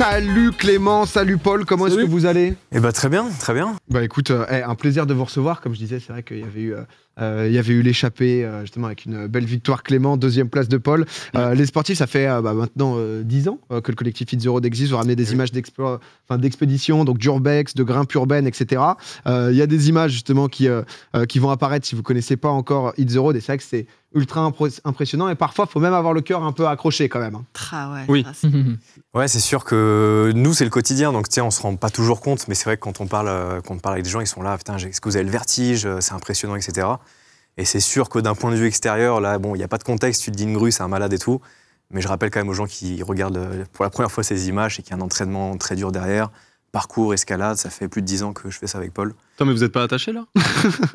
Salut Clément, salut Paul, comment est-ce que vous allez? Eh bah très bien, très bien. Bah écoute, un plaisir de vous recevoir. Comme je disais, c'est vrai qu'il y avait eu l'échappée, justement avec une belle victoire Clément, deuxième place de Paul. Les sportifs, ça fait maintenant 10 ans que le collectif Hit The Road existe. Vous ramenez des images d'expédition, donc d'urbex, de grimpe urbaine, etc. Il y a des images justement qui vont apparaître si vous connaissez pas encore Hit The Road, et c'est vrai que c'est ultra impressionnant, et parfois il faut même avoir le cœur un peu accroché quand même. Ouais, oui. Ouais, c'est sûr que nous c'est le quotidien, donc on se rend pas toujours compte, mais c'est vrai que quand on parle avec des gens, ils sont là, putain, est-ce que vous avez le vertige, c'est impressionnant, etc. Et c'est sûr que d'un point de vue extérieur, là, bon, il n'y a pas de contexte, tu te dis une grue, c'est un malade et tout, mais je rappelle quand même aux gens qui regardent pour la première fois ces images et qu'il y a un entraînement très dur derrière, parcours, escalade, ça fait plus de 10 ans que je fais ça avec Paul. Attends, mais vous n'êtes pas attaché là?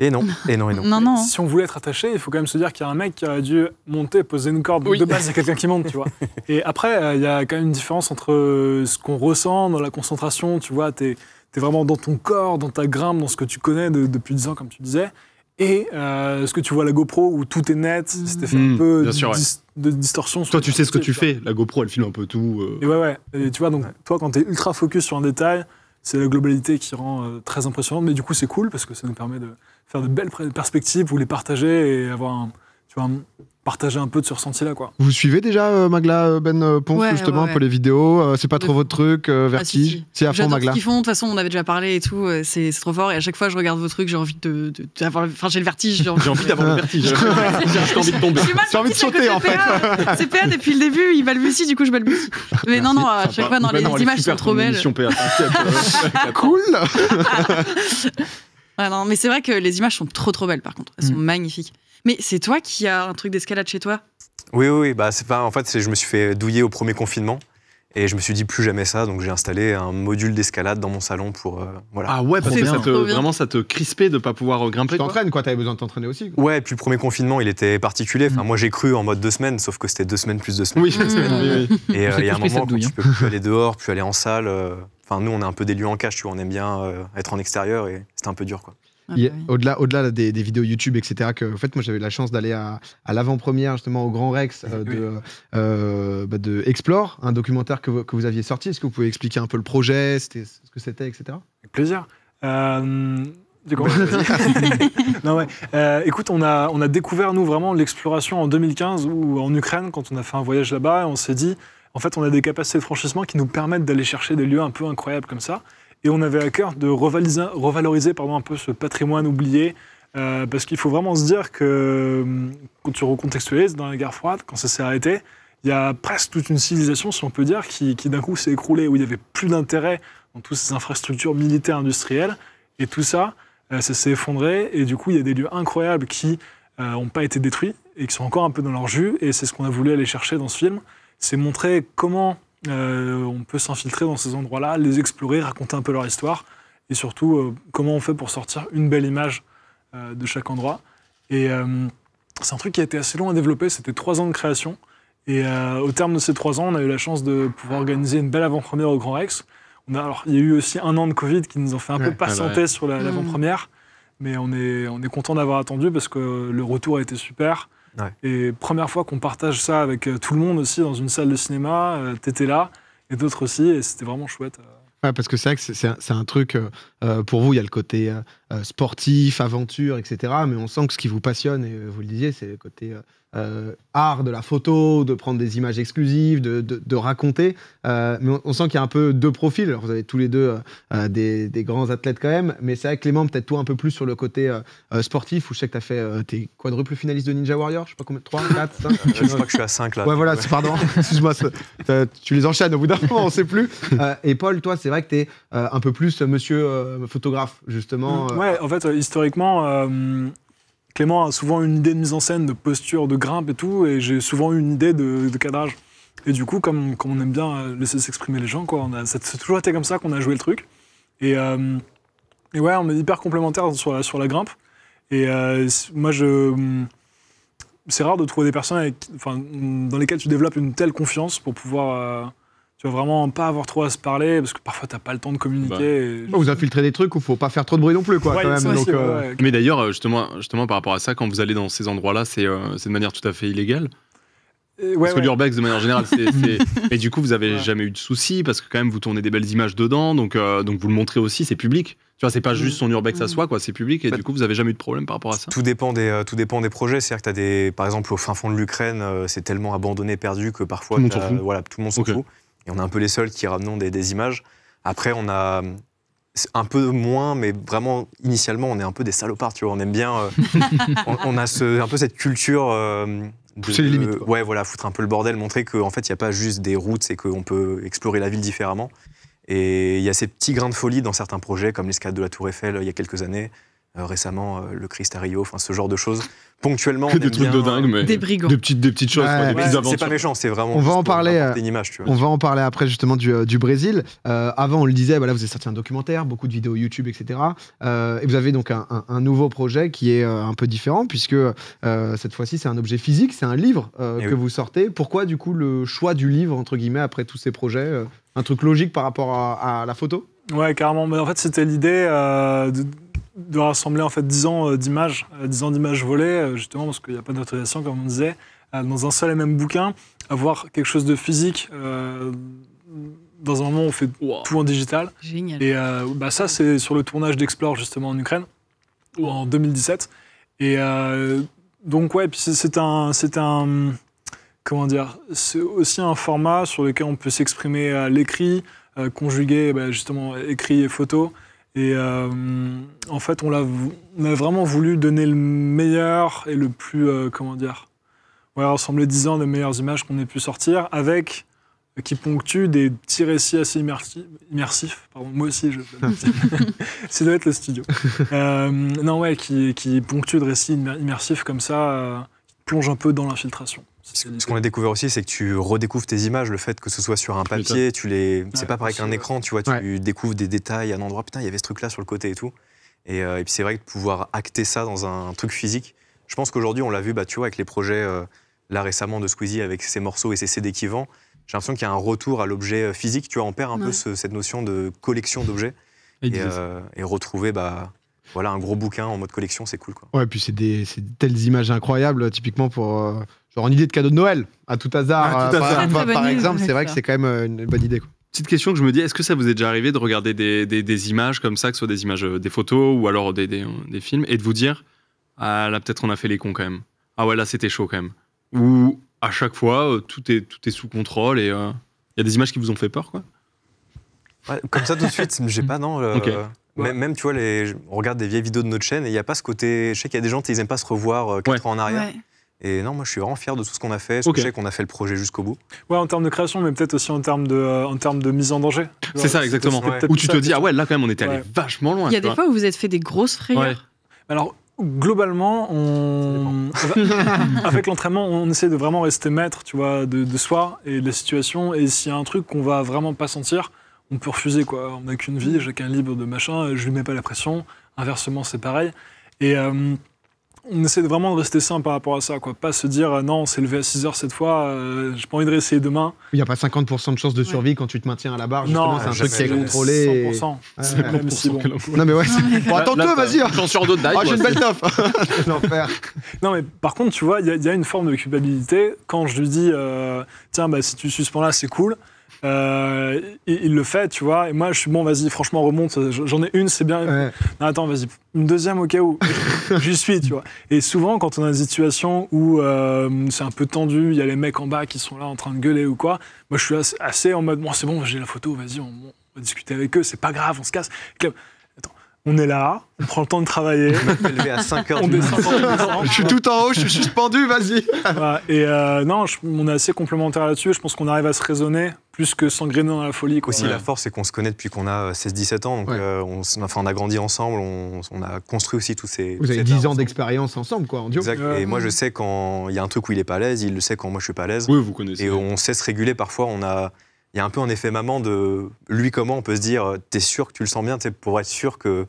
Et non. Non. Si on voulait être attaché, il faut quand même se dire qu'il y a un mec qui a dû monter, poser une corde. Oui. De base, c'est quelqu'un qui monte, tu vois. Et après, il y a quand même une différence entre ce qu'on ressent dans la concentration, tu vois, t'es vraiment dans ton corps, dans ta grimpe, dans ce que tu connais depuis 10 ans, comme tu disais, et ce que tu vois à la GoPro où tout est net, c'était fait un peu de distorsion. Toi, tu sais ce que tu fais. La GoPro, elle filme un peu tout. Et ouais. Et tu vois, donc toi, quand t'es ultra focus sur un détail, c'est la globalité qui rend très impressionnante, mais du coup, c'est cool parce que ça nous permet de faire de belles perspectives, vous les partager et avoir partager un peu de ce ressenti-là, quoi. Vous suivez déjà Magla, Ben Ponce, justement, un peu les vidéos, c'est pas trop votre truc, Vertige? Si, à fond, Magla. Ce qu'ils font, de toute façon, on avait déjà parlé et tout, c'est trop fort, et à chaque fois, je regarde vos trucs, j'ai envie d'avoir enfin, j'ai le vertige. J'ai envie d'avoir le vertige. J'ai envie de tomber. J'ai envie de sauter, en fait. C'est PA depuis le début, il balbutie, du coup, je balbutie. Mais non, à chaque fois, les images sont trop belles. Cool. Non, mais c'est vrai que les images sont trop belles, par contre. Elles sont magnifiques. Mais c'est toi qui as un truc d'escalade chez toi? Oui. Bah, en fait, je me suis fait douiller au premier confinement et je me suis dit plus jamais ça. Donc j'ai installé un module d'escalade dans mon salon pour. Voilà. Ah ouais, parce que vraiment ça te crispait de ne pas pouvoir grimper. Tu t'entraînes, quoi. T'avais besoin de t'entraîner aussi, quoi. Ouais, et puis le premier confinement, il était particulier. Enfin, moi, j'ai cru en mode 2 semaines, sauf que c'était 2 semaines plus 2 semaines. Oui, 2 semaines. Oui. Et il y a un moment où tu peux plus aller dehors, plus aller en salle. Enfin, nous, on est un peu des lieux en cage, tu vois. On aime bien être en extérieur et c'était un peu dur, quoi. Au-delà des vidéos YouTube, etc., en fait, moi j'avais la chance d'aller à l'avant-première justement au Grand Rex de Explore, un documentaire que vous aviez sorti. Est-ce que vous pouvez expliquer un peu le projet, ce que c'était, etc. Avec plaisir. Écoute, on a découvert, nous, vraiment l'exploration en 2015 ou en Ukraine, quand on a fait un voyage là-bas, et on s'est dit, en fait, on a des capacités de franchissement qui nous permettent d'aller chercher des lieux un peu incroyables comme ça. Et on avait à cœur de revaloriser un peu ce patrimoine oublié, parce qu'il faut vraiment se dire que quand tu recontextualises dans la guerre froide, quand ça s'est arrêté, il y a presque toute une civilisation, si on peut dire, qui d'un coup s'est écroulée, où il n'y avait plus d'intérêt dans toutes ces infrastructures militaires industrielles, et tout ça, ça s'est effondré, et du coup il y a des lieux incroyables qui n'ont pas été détruits, et qui sont encore un peu dans leur jus, et c'est ce qu'on a voulu aller chercher dans ce film, c'est montrer comment on peut s'infiltrer dans ces endroits-là, les explorer, raconter un peu leur histoire, et surtout comment on fait pour sortir une belle image de chaque endroit. Et c'est un truc qui a été assez long à développer, c'était 3 ans de création, et au terme de ces 3 ans, on a eu la chance de pouvoir organiser une belle avant-première au Grand Rex. Il y a eu aussi 1 an de Covid qui nous ont fait un peu patienter sur l'avant-première, mais on est content d'avoir attendu parce que le retour a été super. Ouais. Et première fois qu'on partage ça avec tout le monde aussi dans une salle de cinéma, t'étais là, et d'autres aussi, et c'était vraiment chouette. Ouais, parce que c'est vrai que c'est un truc, pour vous, il y a le côté sportif, aventure, etc. Mais on sent que ce qui vous passionne, et vous le disiez, c'est le côté art de la photo, de prendre des images exclusives, de raconter. Mais on sent qu'il y a un peu 2 profils. Alors, vous avez tous les 2 des grands athlètes quand même, mais c'est vrai que Clément, peut-être toi un peu plus sur le côté sportif, où je sais que tu as fait tes quadruple finalistes de Ninja Warrior, je sais pas combien, 3, 4, 5 Je crois que je suis à 5 là. Ouais, voilà, pardon, excuse-moi, tu les enchaînes au bout d'un moment, on sait plus. Et Paul, toi, c'est vrai que tu es un peu plus monsieur photographe, justement. Ouais, en fait, historiquement, Clément a souvent une idée de mise en scène, de posture, de grimpe et tout, et j'ai souvent eu une idée de cadrage. Et du coup, comme on aime bien laisser s'exprimer les gens, quoi, c'est toujours été comme ça qu'on a joué le truc. Et ouais, on est hyper complémentaires sur la grimpe. Et moi, c'est rare de trouver des personnes dans lesquelles tu développes une telle confiance pour pouvoir... tu vas vraiment pas avoir trop à se parler, parce que parfois t'as pas le temps de communiquer. Vous infiltrez des trucs où faut pas faire trop de bruit non plus, quoi. Ouais, quand même. Donc, Mais d'ailleurs, justement par rapport à ça, quand vous allez dans ces endroits-là, c'est de manière tout à fait illégale. Parce que l'urbex, de manière générale, Mais du coup, vous avez jamais eu de soucis parce que quand même, vous tournez des belles images dedans, donc vous le montrez aussi, c'est public. Tu vois, c'est pas juste son urbex à soi, quoi, c'est public, et du coup, vous avez jamais eu de problème par rapport à ça. Tout dépend des projets. C'est-à-dire que t'as par exemple, au fin fond de l'Ukraine, c'est tellement abandonné, perdu que parfois, tout le monde s'en fout. Voilà, tout le monde s'en fout. Et on est un peu les seuls qui ramenons des images. Après, on a un peu moins, mais vraiment, initialement, on est un peu des salopards, tu vois. On aime bien, on a un peu cette culture. Pousser les limites, quoi. Ouais, voilà, foutre un peu le bordel, montrer qu'en fait, il n'y a pas juste des routes, c'est qu'on peut explorer la ville différemment. Et il y a ces petits grains de folie dans certains projets, comme l'escalade de la Tour Eiffel il y a quelques années, récemment le Christ à Rio, enfin ce genre de choses. Ponctuellement, Que des trucs de dingue, mais des brigands. des petites choses, quoi, des petites aventures. c'est pas méchant, c'est vraiment. On va en parler. Une image, tu vois. On va en parler après justement du Brésil. Avant, on le disait, voilà, vous avez sorti un documentaire, beaucoup de vidéos YouTube, etc. Et vous avez donc un nouveau projet qui est un peu différent, puisque cette fois-ci, c'est un objet physique, c'est un livre que vous sortez. Pourquoi, du coup, le choix du livre, entre guillemets, après tous ces projets un truc logique par rapport à la photo? Ouais, carrément. Mais en fait, c'était l'idée de rassembler en fait 10 ans d'images, 10 ans d'images volées, justement parce qu'il n'y a pas d'autorisation, comme on disait, dans un seul et même bouquin, avoir quelque chose de physique dans un moment où on fait tout en digital. Génial. Et ça, c'est sur le tournage d'Explore, justement, en Ukraine, en 2017. Et donc, ouais, puis c'est un comment dire, c'est aussi un format sur lequel on peut s'exprimer à l'écrit, conjuguer justement écrit et photo. Et en fait, on a vraiment voulu donner le meilleur et le plus, rassembler 10 ans des meilleures images qu'on ait pu sortir, avec qui ponctuent des petits récits assez immersifs. Pardon, moi aussi, ça doit être le studio. Qui ponctuent de récits immersifs comme ça, qui plongent un peu dans l'infiltration. Ce qu'on a découvert aussi, c'est que tu redécouvres tes images, le fait que ce soit sur un papier, c'est pas pareil qu'un écran, tu vois, tu découvres des détails à un endroit, putain, il y avait ce truc-là sur le côté et tout. Et puis c'est vrai que de pouvoir acter ça dans un truc physique, je pense qu'aujourd'hui, on l'a vu, tu vois, avec les projets, là récemment de Squeezie, avec ses morceaux et ses CD qui vendent, j'ai l'impression qu'il y a un retour à l'objet physique, tu vois, on perd un peu cette notion de collection d'objets, et retrouver, voilà, un gros bouquin en mode collection, c'est cool, quoi. Ouais, puis c'est telles images incroyables, typiquement pour genre une idée de cadeau de Noël, à tout hasard. Par exemple, c'est vrai que c'est quand même une bonne idée, quoi. Petite question que je me dis, est-ce que ça vous est déjà arrivé de regarder des images comme ça, que ce soit des images, des photos ou alors des films, et de vous dire, ah là peut-être on a fait les cons quand même. Ah ouais, là c'était chaud quand même. Ou à chaque fois, tout est sous contrôle et il y a des images qui vous ont fait peur, quoi. Ouais, comme ça tout de suite, j'ai pas, non. Okay. Même, tu vois, on regarde des vieilles vidéos de notre chaîne et il n'y a pas ce côté. Je sais qu'il y a des gens qui n'aiment pas se revoir 4 ans en arrière. Ouais. Et non, moi je suis vraiment fier de tout ce qu'on a fait. Je sais qu'on a fait le projet jusqu'au bout. Ouais, en termes de création, mais peut-être aussi en termes de mise en danger. C'est ça, exactement. Où tu te dis, ah ouais, là quand même on était allé vachement loin. Il y a des fois où vous êtes fait des grosses frayeurs. Ouais. Alors, globalement, avec l'entraînement, on essaie de vraiment rester maître, tu vois, de soi et de la situation. Et s'il y a un truc qu'on va vraiment pas sentir, on peut refuser, quoi. On n'a qu'une vie, chacun est libre de machin, je lui mets pas la pression. Inversement, c'est pareil. Et on essaie vraiment de rester sain par rapport à ça, quoi. Pas se dire, non, on s'est levé à 6h cette fois, j'ai pas envie de réessayer demain. Il n'y a pas 50% de chances de survie quand tu te maintiens à la barre, justement, non, c'est un truc qui est contrôlé. 100%. Même si bon. Non, mais ouais, bon, attends-toi, vas-y. J'en sur d'autres dailles. J'ai une belle toffe. L'enfer. Non, mais par contre, tu vois, il y a une forme de culpabilité quand je lui dis, tiens, si tu suspends là, c'est cool. Il le fait, tu vois, et moi je suis bon, vas-y, franchement, remonte, j'en ai une, c'est bien. Ouais. Non, attends, vas-y, une deuxième au cas où. J'y suis, tu vois. Et souvent, quand on a des situations où c'est un peu tendu, il y a les mecs en bas qui sont là en train de gueuler ou quoi, moi je suis assez en mode, bon, c'est bon, j'ai la photo, vas-y, on va discuter avec eux, c'est pas grave, on se casse. Attends, on est là, on prend le temps de travailler. On m'a levé à 5h. On descend. Je suis tout en haut, je suis suspendu, vas-y. Voilà, et non, on est assez complémentaires là-dessus. Je pense qu'on arrive à se raisonner plus que s'engrainer dans la folie, quoi. Aussi, la force, c'est qu'on se connaît depuis qu'on a 16-17 ans. Donc, on a grandi ensemble, on a construit aussi tous ces. Vous avez 10 ans d'expérience ensemble, quoi, en duo. Exact. Et moi, je sais quand il y a un truc où il est pas à l'aise, il le sait quand moi je suis pas à l'aise. Oui, vous connaissez. Et on sait se réguler parfois. Il y a un peu un effet maman de lui, comment on peut se dire, t'es sûr que tu le sens bien, pour être sûr que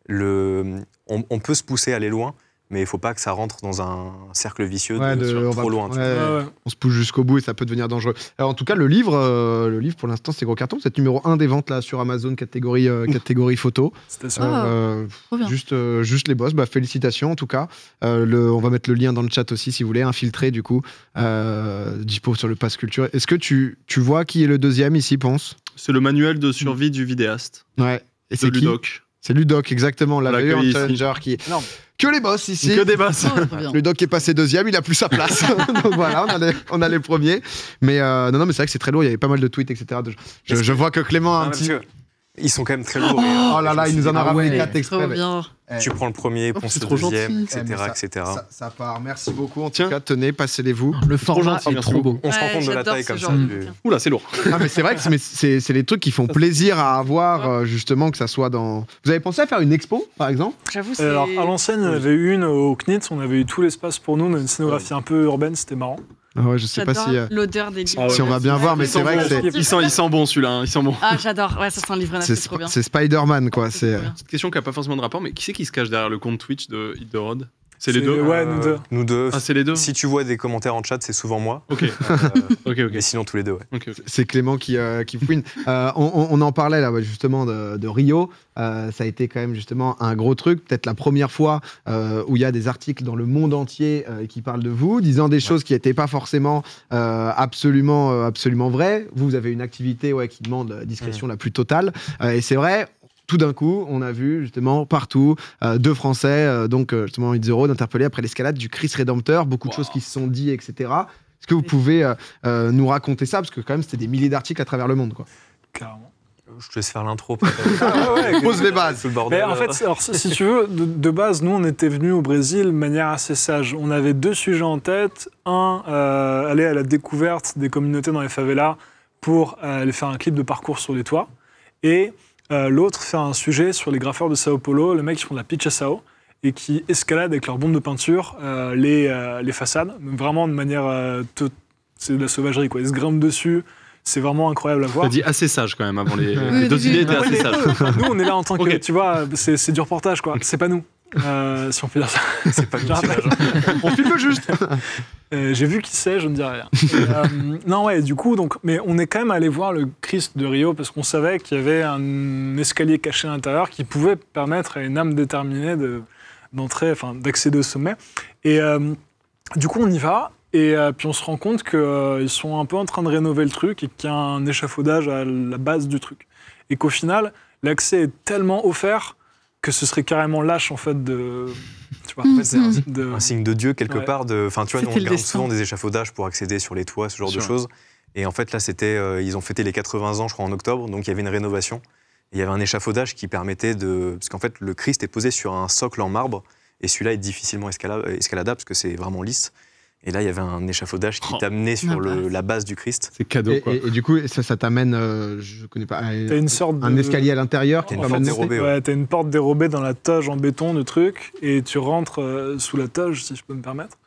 on peut se pousser à aller loin, mais il faut pas que ça rentre dans un cercle vicieux Ouais, on trop va- loin. tu ouais. vois. Ouais, ouais. On se pousse jusqu'au bout et ça peut devenir dangereux. Alors, en tout cas, le livre pour l'instant, c'est gros carton. C'est numéro 1 des ventes là sur Amazon, catégorie photo. C'était ça. Trop bien. Juste les boss. Bah, félicitations en tout cas. On va mettre le lien dans le chat aussi si vous voulez. Infiltré du coup. Dispo sur le Pass Culture. Est-ce que tu vois qui est le deuxième ici, Ponce? C'est le manuel de survie du vidéaste. Ouais. Et De c'est qui? Ludoc. C'est Ludoc, exactement. On l'avait eu en l'accueille ici. challenger qui est. Énorme. Que les boss ici. Que des basses. Oh, trop bien. Ludoc est passé deuxième, il a plus sa place. Donc voilà, on a les premiers. Mais non, mais c'est vrai que c'est très lourd. Il y avait pas mal de tweets, etc. Je vois que Clément a un Ah, petit. parce que ils sont quand même très lourds. Oh là là, il nous en a ramené 4 Trop exprès. bien. Tu prends le premier, Oh, Ponce c'est le trop deuxième, gentil. etc. Ça part. Merci beaucoup. En tout Tiens. cas, tenez, passez-les-vous. Le format gentil, est merci trop beaucoup. beau. On se rend Ouais, compte de la j'adore taille ce comme genre ça. de du- bouquin. Oula, c'est lourd. Ah, mais c'est vrai que c'est les trucs qui font plaisir à avoir, justement, que ça soit dans. Vous avez pensé à faire une expo, par exemple? J'avoue, c'est. Alors, à l'ancienne, il y en avait eu une au CNIT, on avait eu tout l'espace pour nous, on a une scénographie un peu urbaine, c'était marrant. Ah ouais, je sais pas J'adore si. l'odeur des livres. Ah ouais. Si on va bien voir, mais Il c'est sent vrai bon. que c'est. Il sent bon celui-là, hein, il sent bon. Ah, j'adore. Ouais, ça sent un livre neuf, c'est trop bien. C'est Spider-Man, quoi. C'est C'est. trop bien. Petite question qui n'a pas forcément de rapport, mais qui c'est qui se cache derrière le compte Twitch de Hit the Road? C'est les deux Ouais, nous deux. Nous deux. Ah, c'est les deux. Si tu vois des commentaires en chat, c'est souvent moi. Ok, ok, ok. Mais sinon, tous les deux, ouais. Ok, ok. C'est Clément qui fouine. On en parlait là, justement de Rio. Ça a été quand même justement un gros truc, peut-être la première fois où il y a des articles dans le monde entier qui parlent de vous, disant des choses qui n'étaient pas forcément absolument vraies. Vous avez une activité qui demande la discrétion la plus totale. Et c'est vrai. Tout d'un coup, on a vu justement partout deux Français, donc justement Hit the Road, interpellés après l'escalade du Christ Rédempteur, beaucoup de choses qui se sont dites, etc. Est-ce que vous pouvez nous raconter ça? Parce que quand même, c'était des milliers d'articles à travers le monde, quoi. Carrément. Je te laisse faire l'intro. Pose les bases. Sous le bordel. Mais en fait, alors, si tu veux, de base, nous, on était venus au Brésil de manière assez sage. On avait deux sujets en tête. Un, aller à la découverte des communautés dans les favelas pour aller faire un clip de parcours sur les toits. Et l'autre, faire un sujet sur les graffeurs de Sao Paulo, les mecs qui font de la pichação et qui escaladent avec leurs bombes de peinture les façades, vraiment de manière... c'est de la sauvagerie, quoi. Ils se grimpent dessus. C'est vraiment incroyable à voir. T'as dit assez sage quand même avant les Oui, deux oui, idées oui. étaient assez sages. Nous, on est là en tant que, Ok. tu vois, c'est du reportage, quoi. C'est pas nous, si on peut dire ça. C'est pas une image. On filme juste. J'ai vu qui c'est, je ne dis rien. Non, ouais, du coup, donc, mais on est quand même allé voir le Christ de Rio parce qu'on savait qu'il y avait un escalier caché à l'intérieur qui pouvait permettre à une âme déterminée d'entrer, enfin, d'accéder au sommet. Et du coup, on y va. Et puis on se rend compte qu'ils sont un peu en train de rénover le truc et qu'il y a un échafaudage à la base du truc. Et qu'au final, l'accès est tellement offert que ce serait carrément lâche en fait de... Tu vois, En fait, c'est de... un signe de Dieu quelque Ouais. part. Enfin, tu vois, nous, on C'était le regarde destin. souvent des échafaudages pour accéder sur les toits, ce genre de Sûr. choses. Et en fait, là, c'était, ils ont fêté les 80 ans, je crois, en octobre. Donc, il y avait une rénovation. Et il y avait un échafaudage qui permettait de... Parce qu'en fait, le Christ est posé sur un socle en marbre. Et celui-là est difficilement escaladable parce que c'est vraiment lisse. Et là, il y avait un échafaudage qui Oh. t'amenait sur Ah bah. la base du Christ. C'est cadeau, quoi. Et du coup, ça t'amène, je connais pas, T'as une sorte un de... escalier à l'intérieur qui T'as une permet porte de monter. dérobée. Ouais, t'as une porte dérobée dans la toge en béton de truc, et tu rentres sous la toge, si je peux me permettre.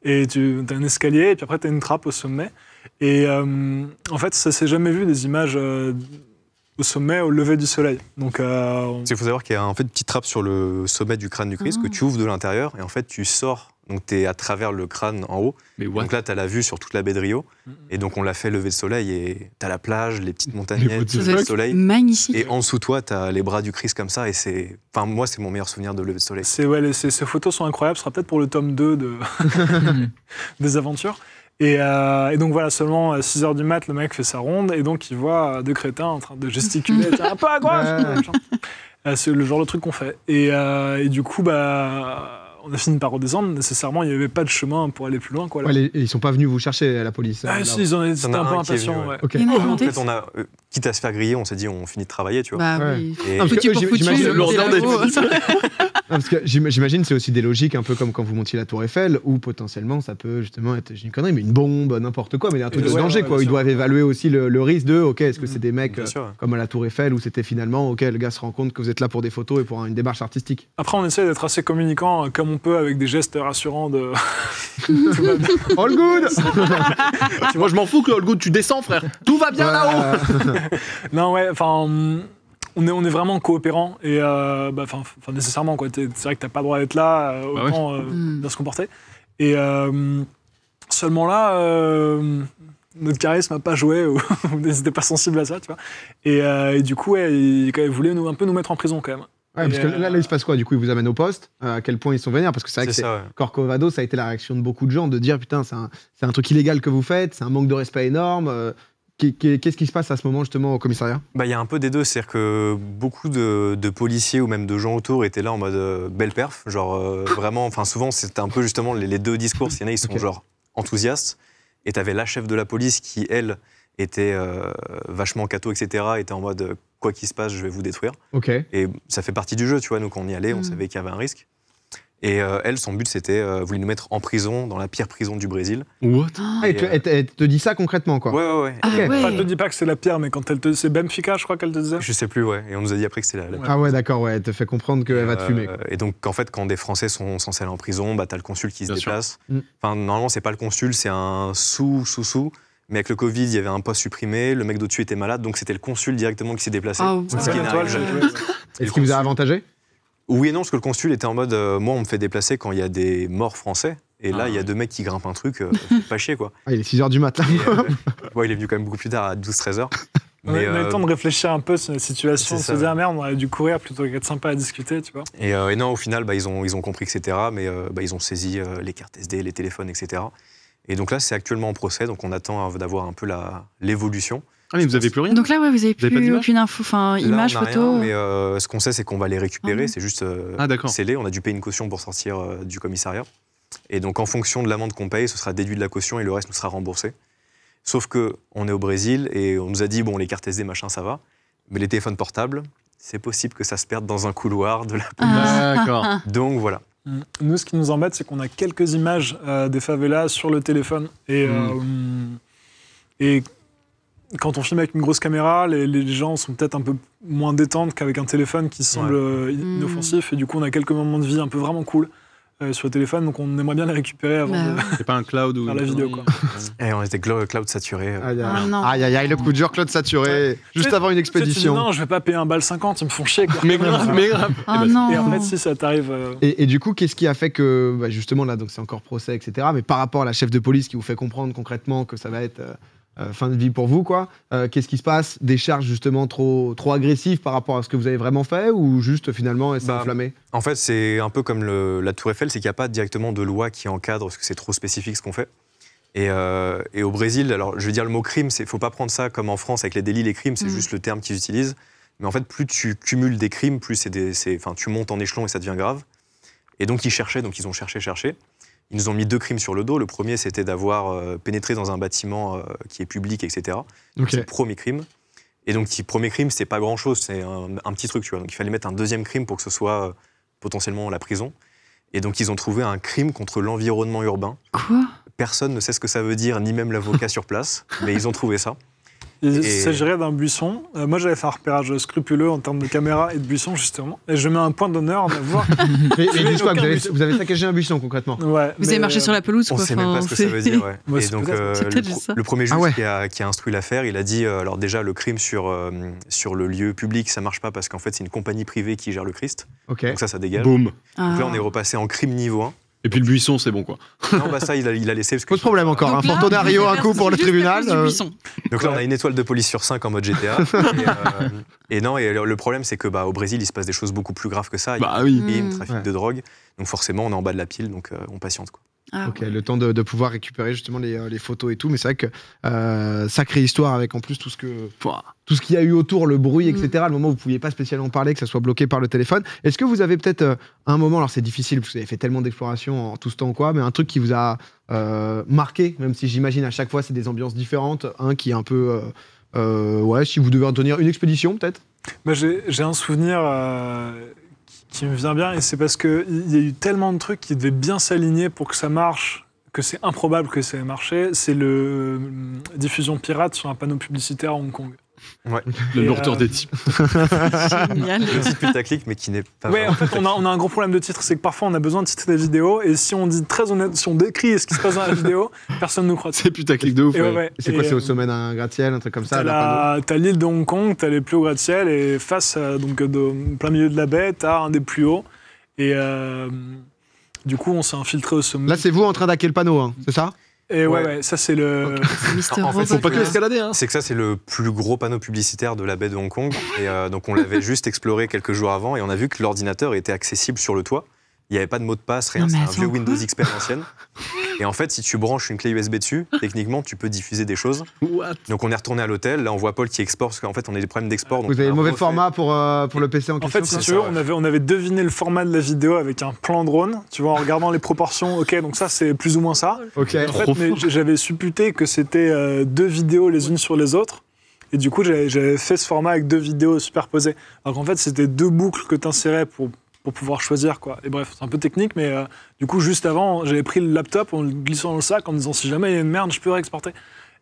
Et t'as un escalier, et puis après t'as une trappe au sommet. Et en fait, ça s'est jamais vu des images au sommet, au lever du soleil. Donc, Il faut savoir qu'il y a en fait une petite trappe sur le sommet du crâne du Christ que tu ouvres de l'intérieur. Et en fait, tu sors. Donc, tu es à travers le crâne en haut. Mais what? Donc là, tu as la vue sur toute la baie de Rio. Et donc, on l'a fait lever le soleil. Et tu as la plage, les petites montagnettes, Ça doit le être soleil. magnifique. Et en dessous de toi, tu as les bras du Christ comme ça. Et c'est. Enfin, moi, c'est mon meilleur souvenir de lever le soleil. ces photos sont incroyables. Ce sera peut-être pour le tome 2 des aventures. Et donc voilà, seulement à 6h du mat, le mec fait sa ronde. Et donc, il voit deux crétins en train de gesticuler. Tiens, un peu à gauche Ouais. machin. C'est le genre de truc qu'on fait. Et du coup, on a fini par redescendre. Nécessairement, il n'y avait pas de chemin pour aller plus loin. Quoi, là. Ouais, ils sont pas venus vous chercher à la police. Ah, là. si, ils en étaient en a un peu un qui est impatients. venu, ouais. Ouais. Ok. Il y en a En monté. fait, on a, quitte à se faire griller, on s'est dit, on finit de travailler, tu vois. Bah Ouais. oui. Et- parce que Foutu eux, pour foutu, j'imagine- le lourdeur des labo. Parce que j'imagine c'est aussi des logiques un peu comme quand vous montiez la Tour Eiffel où potentiellement ça peut justement être, j'ai une connerie, mais une bombe, n'importe quoi, mais un truc de Ouais, danger ouais, quoi. bien Ils sûr. doivent évaluer aussi le risque de, ok, est-ce que c'est des mecs Bien sûr. comme à la Tour Eiffel où c'était finalement, ok, le gars se rend compte que vous êtes là pour des photos et pour une démarche artistique. Après, on essaie d'être assez communicant comme on peut avec des gestes rassurants de. Tout va bien. All good. Moi, je m'en fous que All Good, tu descends, frère. Tout va bien là-haut. Non, ouais, enfin. on est vraiment coopérants et nécessairement quoi. C'est vrai que t'as pas le droit d'être là, autant bien se comporter. Et seulement là, notre charisme n'a pas joué ou on n'était pas sensible à ça, tu vois. Et du coup, il voulait un peu nous mettre en prison quand même. Ouais, parce que là, il se passe quoi? Du coup, ils vous amènent au poste. À quel point ils sont vénères? Parce que c'est vrai que Corcovado, ça a été la réaction de beaucoup de gens de dire putain, c'est un truc illégal que vous faites, c'est un manque de respect énorme. Qu'est-ce qui se passe à ce moment justement au commissariat? Il y a un peu des deux, c'est-à-dire que beaucoup de policiers ou même de gens autour étaient là en mode belle perf, genre vraiment, enfin souvent c'était un peu justement les deux discours, il y en a ils sont genre enthousiastes, et t'avais la chef de la police qui elle était vachement cato, etc., était en mode quoi qu'il se passe, je vais vous détruire. Et ça fait partie du jeu, tu vois, nous quand on y allait, on savait qu'il y avait un risque. Et elle, son but, c'était voulait nous mettre en prison, dans la pire prison du Brésil. What? Elle te dit ça concrètement, quoi? Ouais. Enfin, elle te dit pas que c'est la pire, mais quand c'est Benfica, je crois qu'elle te disait. Je sais plus, ouais. Et on nous a dit après que c'était la pire. Ah ouais, d'accord, ouais. Elle te fait comprendre qu'elle va te fumer. Et donc, en fait, quand des Français sont censés aller en prison, t'as le consul qui se déplace. Enfin, normalement, c'est pas le consul, c'est un sous-sous-sous. Mais avec le Covid, il y avait un poste supprimé, le mec d'au-dessus était malade, donc c'était le consul directement qui s'est déplacé. Est-ce qu'il vous a avantagé? Oui et non, parce que le consul était en mode moi, on me fait déplacer quand il y a des morts français. Et là, il y a deux mecs qui grimpent un truc, pas chier, quoi. Il est 6h du matin. Il est venu quand même beaucoup plus tard, à 12-13h. On a eu le temps de réfléchir un peu sur la situation, se dire merde, on aurait dû courir plutôt qu'être sympa à discuter, tu vois. Et non, au final, ils ont compris, etc. Mais ils ont saisi les cartes SD, les téléphones, etc. Et donc là, c'est actuellement en procès, donc on attend d'avoir un peu l'évolution. Ah, mais vous n'avez plus rien? Donc là, ouais, vous n'avez plus aucune info, enfin, image, photo. Mais ce qu'on sait, c'est qu'on va les récupérer. C'est juste scellé. On a dû payer une caution pour sortir du commissariat. Et donc, en fonction de l'amende qu'on paye, ce sera déduit de la caution et le reste nous sera remboursé. Sauf qu'on est au Brésil et on nous a dit, bon, les cartes SD, machin, ça va. Mais les téléphones portables, c'est possible que ça se perde dans un couloir de la police. D'accord. Donc, voilà. Nous, ce qui nous embête, c'est qu'on a quelques images des favelas sur le téléphone. Et quand on filme avec une grosse caméra, les gens sont peut-être un peu moins détentes qu'avec un téléphone qui semble inoffensif. Et du coup, on a quelques moments de vie un peu vraiment cool sur le téléphone. Donc, on aimerait bien les récupérer avant de c'est pas un cloud ou faire la vidéo, quoi. Et on était cloud saturé. Aïe, le coup dur, Claude saturé. Juste avant une expédition. Non, je vais pas payer un balle 50, ils me font chier, quoi. Mais grave. Et en fait, si ça t'arrive... Et du coup, qu'est-ce qui a fait que, justement, là, donc c'est encore procès, etc. Mais par rapport à la chef de police qui vous fait comprendre concrètement que ça va être... fin de vie pour vous, quoi. Qu'est-ce qui se passe? Des charges justement trop agressives par rapport à ce que vous avez vraiment fait ou juste finalement elle s'est enflammée? En fait, c'est un peu comme la Tour Eiffel, c'est qu'il n'y a pas directement de loi qui encadre parce que c'est trop spécifique ce qu'on fait. Et au Brésil, alors je veux dire le mot crime, faut pas prendre ça comme en France avec les délits, les crimes, c'est juste le terme qu'ils utilisent. Mais en fait, plus tu cumules des crimes, plus tu montes en échelon et ça devient grave. Et donc ils ont cherché. Ils nous ont mis 2 crimes sur le dos. Le premier, c'était d'avoir pénétré dans un bâtiment qui est public, etc. C'est le premier crime. Et donc, le premier crime, c'est pas grand-chose, c'est un petit truc, tu vois. Donc, il fallait mettre un deuxième crime pour que ce soit potentiellement la prison. Et donc, ils ont trouvé un crime contre l'environnement urbain. Quoi? Personne ne sait ce que ça veut dire, ni même l'avocat sur place, mais ils ont trouvé ça. Il s'agirait d'un buisson. Moi, j'avais fait un repérage scrupuleux en termes de caméra et de buisson, justement. Et je mets un point d'honneur à voir. Mais dites quoi, vous avez saccagé un buisson, concrètement? Ouais. Vous avez marché sur la pelouse, on quoi. On sait même pas ce que ça veut dire, ouais. Ouais, et donc, le premier juge qui a instruit l'affaire, il a dit, alors déjà, le crime sur le lieu public, ça marche pas parce qu'en fait, c'est une compagnie privée qui gère le Christ. Donc ça dégage. Boum. Donc là, on est repassé en crime niveau 1. Et puis le buisson, c'est bon, quoi. Non, ça, il a laissé. Parce que pas de problème encore. Fortonario, un coup pour le tribunal. Donc là, on a une étoile de police sur 5 en mode GTA. Et le problème, c'est que au Brésil, il se passe des choses beaucoup plus graves que ça. Il y a trafic de drogue. Donc forcément, on est en bas de la pile, donc on patiente, quoi. Le temps de pouvoir récupérer justement les photos et tout, mais c'est vrai que sacrée histoire avec en plus tout ce qu'il y a eu autour, le bruit, etc. Le moment où vous ne pouviez pas spécialement parler, que ça soit bloqué par le téléphone. Est-ce que vous avez peut-être un moment, alors c'est difficile parce que vous avez fait tellement d'explorations en tout ce temps ou quoi, mais un truc qui vous a marqué, même si j'imagine à chaque fois c'est des ambiances différentes, un qui est un peu, si vous devez en tenir une expédition peut-être. J'ai un souvenir qui me vient bien, et c'est parce qu'il y a eu tellement de trucs qui devaient bien s'aligner pour que ça marche, que c'est improbable que ça ait marché. C'est diffusion pirate sur un panneau publicitaire à Hong Kong. Ouais. Le Et, lourdeur des types. Génial. Petit putaclic, mais qui n'est pas. Ouais, en vraiment fait, on a un gros problème de titre, c'est que parfois on a besoin de titrer des vidéos, et si on dit très honnête, si on décrit ce qui se passe dans la vidéo, personne ne nous croit. C'est putaclic de ouf. Et ouais. ouais, ouais. C'est quoi, Et, c'est au sommet d'un gratte-ciel, un truc comme ça, T'as d'un panneau t'as l'île de Hong Kong, t'as les plus hauts gratte-ciel, et face, plein milieu de la baie, t'as un des plus hauts. Et du coup, on s'est infiltré au sommet. Là, c'est vous en train d'hacker le panneau, hein, c'est ça? Et ouais, Ouais. ouais, ça c'est le. C'est Mister En fait, Robot. faut pas Pas que quoi. escalader, hein. C'est que ça, c'est le plus gros panneau publicitaire de la baie de Hong Kong. Et donc, on l'avait juste exploré quelques jours avant et on a vu que l'ordinateur était accessible sur le toit. Il n'y avait pas de mot de passe, rien. Non, mais C'est un attends, vieux quoi Windows XP à l'ancienne. Et en fait, si tu branches une clé USB dessus, techniquement, tu peux diffuser des choses. What? Donc, on est retourné à l'hôtel. Là, on voit Paul qui exporte parce qu'en fait, on a des problèmes d'export. donc Vous avez on le a mauvais refait- format pour le PC en En question fait, si quoi tu veux, ça, ouais. on avait deviné le format de la vidéo avec un plan drone, tu vois, en regardant les proportions. Ok, donc ça c'est plus ou moins ça. Ok. En fait, mais j'avais supputé que c'était 2 vidéos les unes sur les autres. Et du coup, j'avais fait ce format avec 2 vidéos superposées. Alors qu'en fait, c'était 2 boucles que tu insérais pour pouvoir choisir, quoi. Et bref, c'est un peu technique, mais du coup, juste avant, j'avais pris le laptop en le glissant dans le sac en me disant si jamais il y a une merde, je peux réexporter.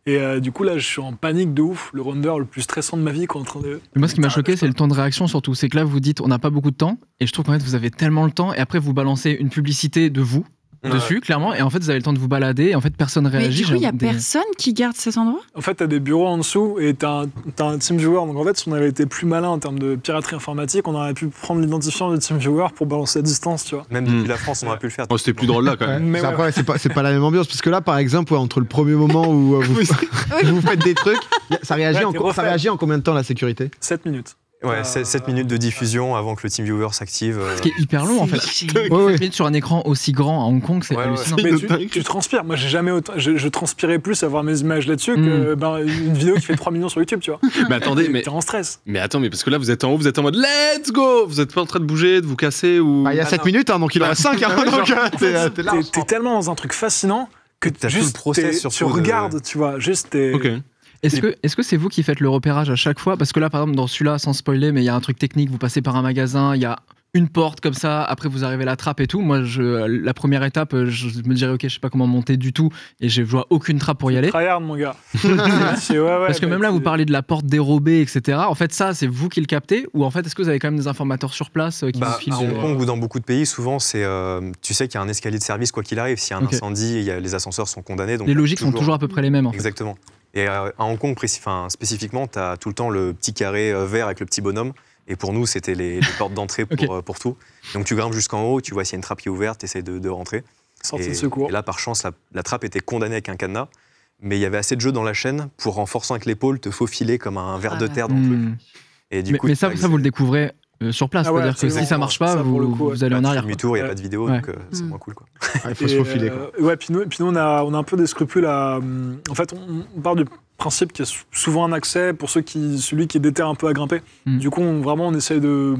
Et du coup, là, je suis en panique de ouf. Le render le plus stressant de ma vie, quoi, en train de. Et moi, ce qui m'a choqué, c'est le temps de réaction surtout. C'est que là, vous dites, on n'a pas beaucoup de temps, et je trouve qu'en fait, vous avez tellement le temps, et après, vous balancez une publicité de vous dessus, clairement, et en fait, vous avez le temps de vous balader, et en fait, personne Mais réagit. du coup, il n'y a J'ai des- personne qui garde cet endroit? En fait, t'as des bureaux en dessous et t'as un TeamViewer. Donc en fait, si on avait été plus malin en termes de piraterie informatique, on aurait pu prendre l'identifiant du TeamViewer pour balancer à distance, tu vois. Même depuis la France, on aurait pu le faire. Oh, c'était plus drôle là quand Ouais. même. Mais ouais. Après, ouais, c'est pas la même ambiance, parce que là, par exemple, ouais, entre le premier moment où vous faites des trucs, ça réagit, Ouais, en, t'es ça refait. réagit en combien de temps la sécurité? 7 minutes. Ouais, 7 minutes de diffusion avant que le TeamViewer s'active. Ce qui est hyper long, en fait. C'est génial. Ouais, ouais. 7 minutes sur un écran aussi grand à Hong Kong, c'est Ouais, ouais. hallucinant. Mais de tu, dingue. tu transpires. Moi, j'ai jamais autant. Je transpirais plus à voir mes images là-dessus que une vidéo qui fait 3 millions sur YouTube, tu vois. Mais attendez, mais T'es en stress. attends, mais parce que là vous êtes en haut, vous êtes en mode let's go. Vous êtes pas en train de bouger, de vous casser ou. Bah, il y a 7 minutes, hein, donc il en reste 5. T'es large. T'es tellement dans un truc fascinant que T'as tout juste le process tu surtout de- regardes, tu vois. Juste t'es. Ok. Est-ce que c'est vous qui faites le repérage à chaque fois? Parce que là, par exemple, dans celui-là, sans spoiler, mais il y a un truc technique, vous passez par un magasin, il y a une porte comme ça, après vous arrivez à la trappe et tout. Moi, la première étape, je me dirais, ok, je sais pas comment monter du tout, et je vois aucune trappe pour y aller. Tryhard, mon gars. Parce que même là, vous parlez de la porte dérobée, etc. En fait, ça, c'est vous qui le captez? Ou en fait, est-ce que vous avez quand même des informateurs sur place qui vous Bah, filent à Hong Kong ou dans beaucoup de pays, souvent, c'est, tu sais qu'il y a un escalier de service quoi qu'il arrive. S'il y a un Ok. incendie, les ascenseurs sont condamnés. Donc les logiques sont toujours à peu près les mêmes, en fait. Exactement. Et à Hong Kong, spécifiquement, tu as tout le temps le petit carré vert avec le petit bonhomme. Et pour nous, c'était les portes d'entrée pour tout. Donc tu grimpes jusqu'en haut, tu vois s'il y a une trappe qui est ouverte, tu essaies de rentrer. Sortie Et, de secours. et là, par chance, la trappe était condamnée avec un cadenas. Mais il y avait assez de jeu dans la chaîne pour, en forçant avec l'épaule, te faufiler comme un ver de terre dans le truc. Hmm. Et du Mais, coup, mais ça, vous le découvrez sur place. Ah ouais, C'est-à-dire que si ça absolument. marche pas, Ça, pour le coup, vous allez en arrière. quoi. demi-tour, il n'y a pas de vidéo, Ouais. donc c'est moins cool. Quoi. Il faut se faufiler. Quoi. Ouais, puis nous, on a un peu des scrupules à. En fait, on part du principe qu'il y a souvent un accès pour celui qui est déter un peu à grimper. Mm. Du coup, on essaye de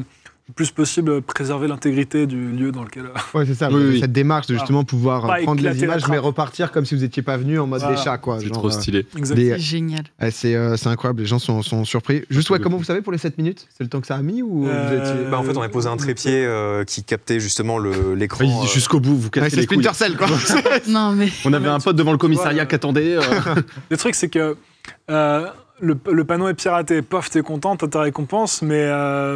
le plus possible préserver l'intégrité du lieu dans lequel. Ouais, c'est ça. Oui, vous avez oui. cette démarche de justement pouvoir Pas prendre les éclater la images, mais trappe. repartir comme si vous n'étiez pas venu en mode Voilà. des chats, quoi. C'est Genre, trop stylé. Exactement. des- C'est génial. c'est incroyable, les gens sont surpris. Juste, ouais, comment vous savez pour les 7 minutes? C'est le temps que ça a mis ou vous étiez... Bah, en fait, on a posé un trépied qui captait justement l'écran. Jusqu'au bout, vous Ouais, cassez c'est les couilles. Splinter Cell, quoi. Non, mais. On avait un pote devant le commissariat vois, qui attendait. Le truc, c'est que le panneau est piraté. Pof, t'es content, t'as ta récompense, mais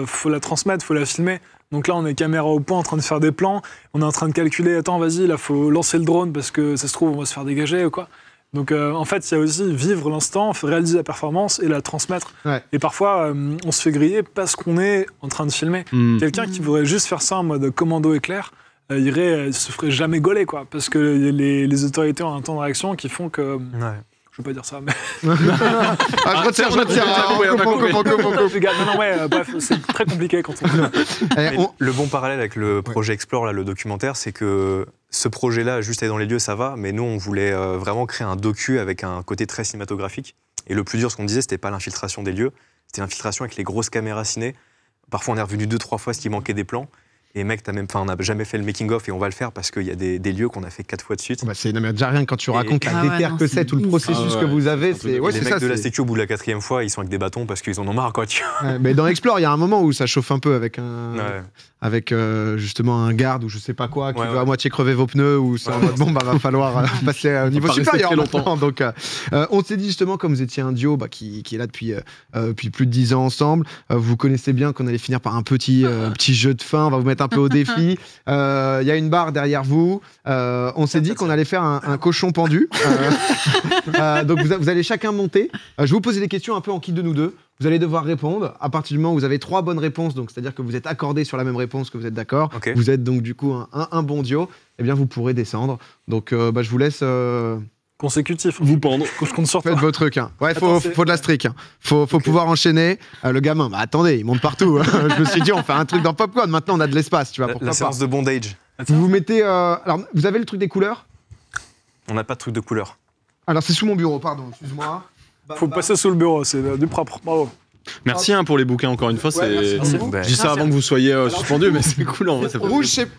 faut la transmettre, faut la filmer. Donc là, on est caméra au point en train de faire des plans. On est en train de calculer, attends, vas-y, là, faut lancer le drone parce que ça se trouve, on va se faire dégager ou quoi. Donc en fait, il y a aussi vivre l'instant, réaliser la performance et la transmettre. Ouais. Et parfois, on se fait griller parce qu'on est en train de filmer. Hmm. Quelqu'un qui voudrait juste faire ça en mode commando éclair, se ferait jamais gauler, quoi. Parce que les autorités ont un temps de réaction qui font que... Ouais. Je veux pas dire ça, mais... Ah, je retire. Non, ouais, bref, c'est très compliqué quand on... Eh, Mais le bon parallèle avec le projet Explore, là, le documentaire, c'est que ce projet-là, juste aller dans les lieux, ça va, mais nous, on voulait vraiment créer un docu avec un côté très cinématographique. Et le plus dur, ce qu'on disait, c'était pas l'infiltration des lieux, c'était l'infiltration avec les grosses caméras ciné. Parfois, on est revenu 2-3 fois parce qu'il manquait des plans. Et mec, on n'a jamais fait le making-of et on va le faire parce qu'il y a des lieux qu'on a fait 4 fois de suite. Bah, non, mais déjà rien quand tu racontes la Ah ouais, déterre non, que c'est c'est, tout le ouf. processus Ah ouais. que vous avez, Un truc c'est de- ouais, les c'est mecs ça. de la c'est- sécu, au bout de la 4e fois, ils sont avec des bâtons parce qu'ils en ont marre, quoi. Ouais, mais dans Explore, il y a un moment où ça chauffe un peu avec Ouais. avec justement un garde ou je sais pas quoi qui Ouais, veut ouais. à moitié crever vos pneus ou c'est en mode bon bah va falloir passer au niveau pas rester supérieur très longtemps. maintenant. Donc on s'est dit justement comme vous étiez un duo qui est là depuis plus de 10 ans ensemble, vous connaissez bien qu'on allait finir par un petit jeu de fin, on va vous mettre un peu au défi. Il y a une barre derrière vous. On s'est dit qu'on allait faire un cochon pendu. Donc vous allez chacun monter. Je vais vous poser des questions un peu en kit de nous deux. Vous allez devoir répondre. À partir du moment où vous avez 3 bonnes réponses, donc c'est-à-dire que vous êtes accordés sur la même réponse, que vous êtes d'accord, Ok. vous êtes donc du coup un bon duo, eh bien vous pourrez descendre. Donc je vous laisse Consécutif. Vous pendre. Je compte sur faites toi. vos trucs. Hein. Ouais, Attends, faut de la strict. Hein. Faut pouvoir enchaîner. Le gamin, bah attendez, il monte partout. Je me suis dit, on fait un truc dans Popcorn. Maintenant, on a de l'espace, tu vois. Pourquoi La pas. séance de bondage. Vous vous mettez. Alors, vous avez le truc des couleurs. On n'a pas de truc de couleur. Alors, c'est sous mon bureau, pardon. Excuse-moi. Faut passer sous le bureau, c'est du propre. Bravo. Merci pour les bouquins, encore une fois. Ouais, merci beaucoup. Bah, Je dis ça avant que vous soyez suspendu, mais c'est cool en vrai. Ça fait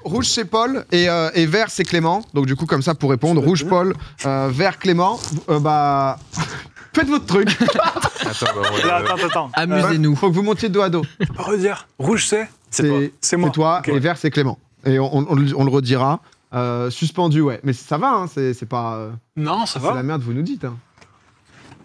Rouge c'est Paul et vert c'est Clément. Donc du coup comme ça pour répondre, rouge Paul, vert Clément. Bah faites votre truc. Attends, bah, on va- Attends. Amusez-nous. Faut que vous montiez dos à dos. Redire. Rouge, c'est C'est moi. toi Ok. et vert c'est Clément. Et on le redira. Suspendu ouais. Mais ça va hein, c'est pas Non, ça c'est va. la merde vous nous dites. Hein.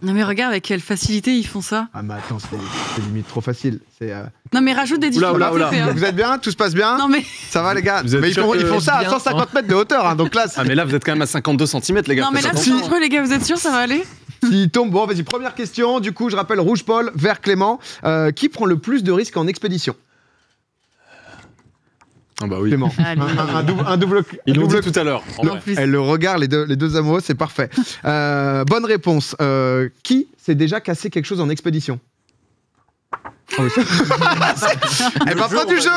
Non mais regarde avec quelle facilité ils font ça. Ah mais attends c'est limite trop facile. C'est Non mais rajoute des Oula, difficultés. oula, hein. vous êtes bien, tout se passe bien. Non mais Ça va les gars. Vous êtes Mais ils sûr font, que ils font ça à bien, 150 mètres de hauteur. Hein, donc là Ah, mais là, vous êtes quand même à 52 cm, les gars. non mais faites là attention. c'est dangereux les gars, vous êtes sûrs ça va aller? s'il tombe bon vas-y première question. Du coup je rappelle rouge Paul, vert Clément. Qui prend le plus de risques en expédition? Ah bah oui. Clément. Allez. Un double. Ils l'ont double- dit tout à l'heure. en En vrai. plus. Elle le regarde, les deux amoureux, c'est parfait. Bonne réponse. Qui s'est déjà cassé quelque chose en expédition? Oh, oui. Elle va pas du jeu.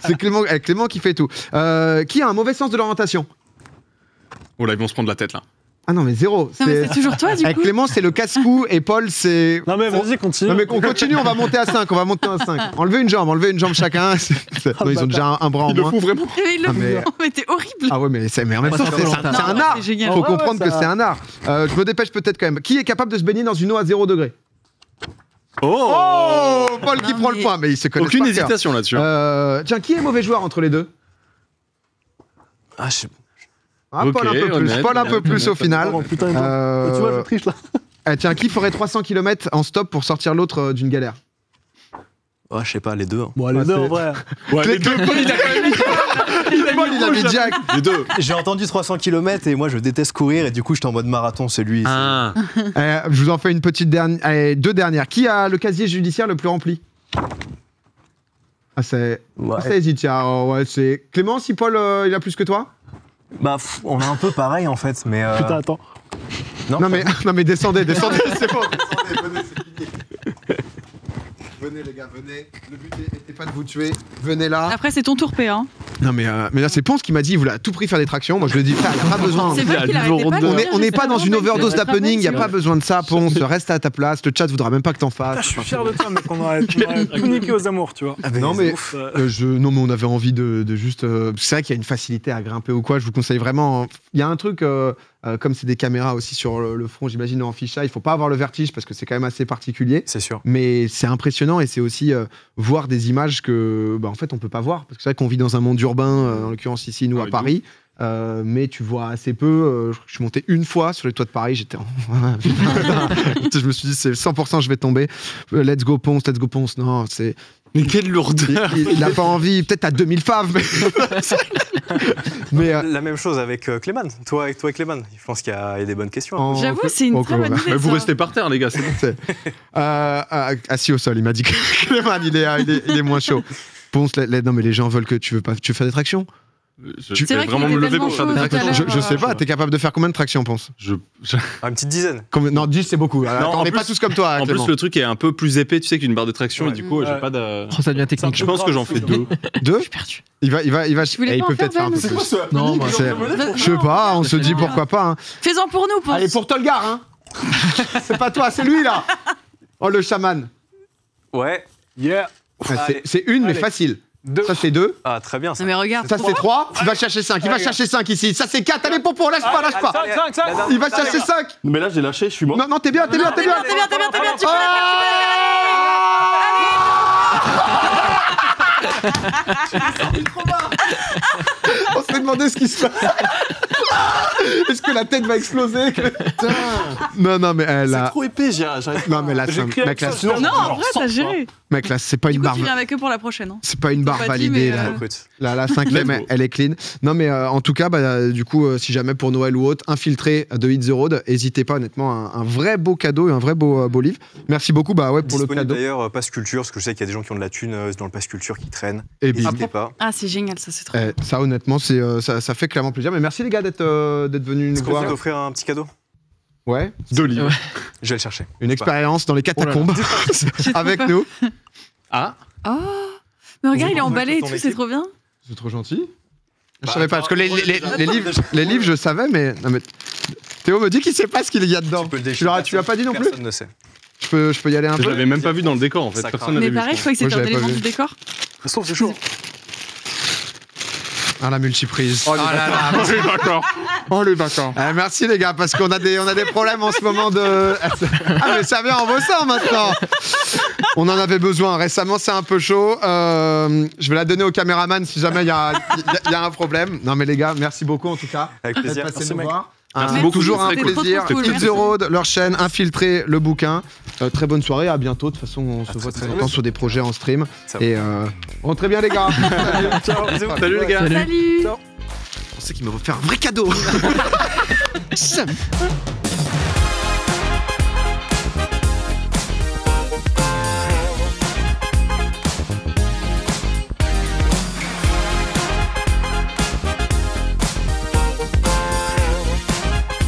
C'est Clément qui fait tout. Qui a un mauvais sens de l'orientation? Oh là, ils vont se prendre la tête là. Ah non, mais zéro. Non mais c'est toujours toi du Avec coup. Clément, c'est le casse-cou et Paul, c'est. Non, mais vas-y, continue. Non mais on continue, on va monter à 5, Enlevez une jambe chacun. Non, ils ont déjà un bras en Il le moins. fout vraiment. Mais ils le Ah, mais- font. Mais t'es horrible. Ah ouais, mais en même Ouais, temps, c'est c'est volontaire. un art. C'est génial. Faut Ouais, comprendre ouais, que ça- c'est un art. Je me dépêche peut-être quand même. Qui est capable de se baigner dans une eau à 0 degré? Oh, Oh, Paul qui Non, prend le mais- point, mais il se connaît Aucune par cœur. hésitation là-dessus. Tiens, qui est mauvais joueur entre les deux? Ah, je sais- Ah, Ok, Paul un peu plus. honnête, Paul un peu plus au final. Oh, putain, tu vois, Euh, je triche là. Tiens, qui ferait 300 km en stop pour sortir l'autre d'une galère? Oh, je sais pas, les deux. hein. Bon, les Ah, deux c'est- en vrai. Ouais, les deux. Paul, il a mis Jack. Les deux. J'ai entendu 300 km et moi je déteste courir et du coup j'étais en mode marathon, c'est lui. Ah. Je vous en fais une petite dernière. Allez, deux dernières. Qui a le casier judiciaire le plus rempli? Ah, c'est. Ouais. Ça hésite, tiens. Ouais, c'est. Clément, si Paul il a plus que toi? Bah on est un peu pareil en fait, mais Putain, attends. non, Non mais descendez, c'est bon. Descendez, venez, c'est fini. Venez les gars, venez. Le but n'était pas de vous tuer. Venez là. Après c'est ton tour P hein. Non mais là c'est Ponce qui m'a dit il voulait à tout prix faire des tractions. Moi je lui ai dit frère, il n'y a pas besoin. C'est vrai qu'il a arrêtait pas de On le est, dire on n'est pas dans une justement, overdose mais je te d'happening, il n'y a rappelle, pas besoin de ça, Ponce, reste à ta place, le chat voudra même pas que t'en Putain, fasses. je suis fier de toi, mec. On aurait tout niqué aux amours, tu vois. Non mais, Ouf, non mais on avait envie de juste... c'est vrai qu'il y a une facilité à grimper ou quoi, je vous conseille vraiment... Il y a un truc, comme c'est des caméras aussi sur le front, j'imagine en fisheye, il faut pas avoir le vertige parce que c'est quand même assez particulier. C'est sûr. Mais c'est impressionnant et c'est aussi voir des images que, en fait, on peut pas voir. Parce que c'est vrai qu'on vit dans un monde urbain, en l'occurrence ici, nous, Ah à oui, Paris. Mais tu vois assez peu. Je suis monté une fois sur les toits de Paris, j'étais en... Je me suis dit, c'est 100%, je vais tomber. Let's go Ponce. Non, c'est... Mais quelle lourdeur. Il a pas envie, peut-être à 2000 faves, mais La même chose avec Clément. Toi et Clément. Je pense qu'il y a des bonnes questions. en- J'avoue c'est une en- très bonne idée. Mais vous ça. restez par terre, les gars. C'est bon. assis au sol, il m'a dit que Clément, il est moins chaud. Ponce, non mais les gens veulent que tu veux faire des tractions. Je C'est vais vrai vraiment qu'il me était lever pour faire des tellement chaud tout à tractions. l'heure. Je sais pas, t'es capable de faire combien de tractions, Ponce? Ah, une petite dizaine. Non, 10 c'est beaucoup. Attends, en on n'est plus- pas tous comme toi, En Clément. plus, le truc est un peu plus épais, tu sais, qu'une barre de traction, Ouais. et du coup, j'ai Ouais. pas de. Oh, ça devient technique. Je pense que j'en fais deux. Deux? Je suis perdu. Il va, voulais il pas peut en peut-être faire faire, un peu Ben, plus. Non, bah, Je sais pas, on se dit pourquoi pas. Hein. Fais-en pour nous, Ponce. Allez, pour Tolgar, hein. C'est pas toi, c'est lui là. Oh, le chaman. Ouais. Yeah. C'est une, mais Allez. facile. Ça, c'est 2. Ah, très bien ça. Non mais regarde. Ça, c'est 3. Il va chercher 5. Il va chercher 5 ici. Ça, c'est 4. Allez, Pompon, lâche pas, lâche pas. 5. Il va chercher 5. Mais là, j'ai lâché, je suis mort. Non, non, t'es bien, t'es bien, t'es bien. T'es bien, tu peux la faire. On s'est demandé ce qui se passe. Est-ce que la tête va exploser? Non, non, mais elle C'est a. trop épais, j'arrive. Non, mais là, mec, là, Non, en vrai, t'as géré. mec, là, c'est pas Du une coup, barre. tu viens avec eux pour la prochaine. Hein. C'est pas une barre Pas dit, validée, mais, là. Recrute. Là, la 5ème, Let's go. elle est clean. Non, mais en tout cas, du coup, si jamais pour Noël ou autre, Infiltré de Hit the Road, n'hésitez pas, honnêtement, un vrai beau cadeau et un vrai beau livre. Merci beaucoup, pour le Disponible cadeau. d'ailleurs Pass Culture, parce que je sais qu'il y a des gens qui ont de la thune dans le Pass Culture qui traînent. Et bien, N'hésitez pas. Ah, c'est génial, ça, c'est trop. ça, honnêtement, ça fait clairement plaisir. Mais merci, les gars, d'être venus nous Est-ce qu'on peut voir. t'offrir un petit cadeau? Ouais, 2 livres. Je vais le chercher. une expérience dans les catacombes J'ai trop avec peur. nous. Ah, Oh. Mais regarde, il est On va emballé et ton tout, c'est équipe. trop bien. C'est trop gentil. Je Bah, savais pas, parce que les livres, je savais, mais... Non, mais Théo me dit qu'il sait pas ce qu'il y a dedans. Tu peux le Tu déchirer. l'as pas dit non plus? Personne ne sait. Je peux y aller un je peu? l'avais même pas vu dans le décor en fait. Ça Personne craint. n'avait Mais vu. pareil, je croyais que Moi, c'était un j'avais pas élément vu. du décor. Ça se trouve, c'est chaud. Ah, la multiprise. Oh, là là. Oh, les bâtards. Oh, les bâtards. Merci les gars, parce qu'on a des problèmes en ce moment de... Ah mais ça vient en bossant maintenant. On en avait besoin. Récemment, c'est un peu chaud. Je vais la donner au caméraman si jamais il y a un problème. Non mais les gars, merci beaucoup en tout cas. Avec plaisir. D'être passés Merci, nous mec. voir. Merci beaucoup, Toujours un c'était trop, plaisir. trop cool, Hit merci. the Road, leur chaîne, Infiltré, le bouquin. Très bonne soirée, à bientôt. De toute façon, on se très voit très bientôt. longtemps sur des projets en stream. Ça va. Et rentrez bien les gars. Ciao. Salut les gars. Salut. Je pensais qu'il me faire un vrai cadeau.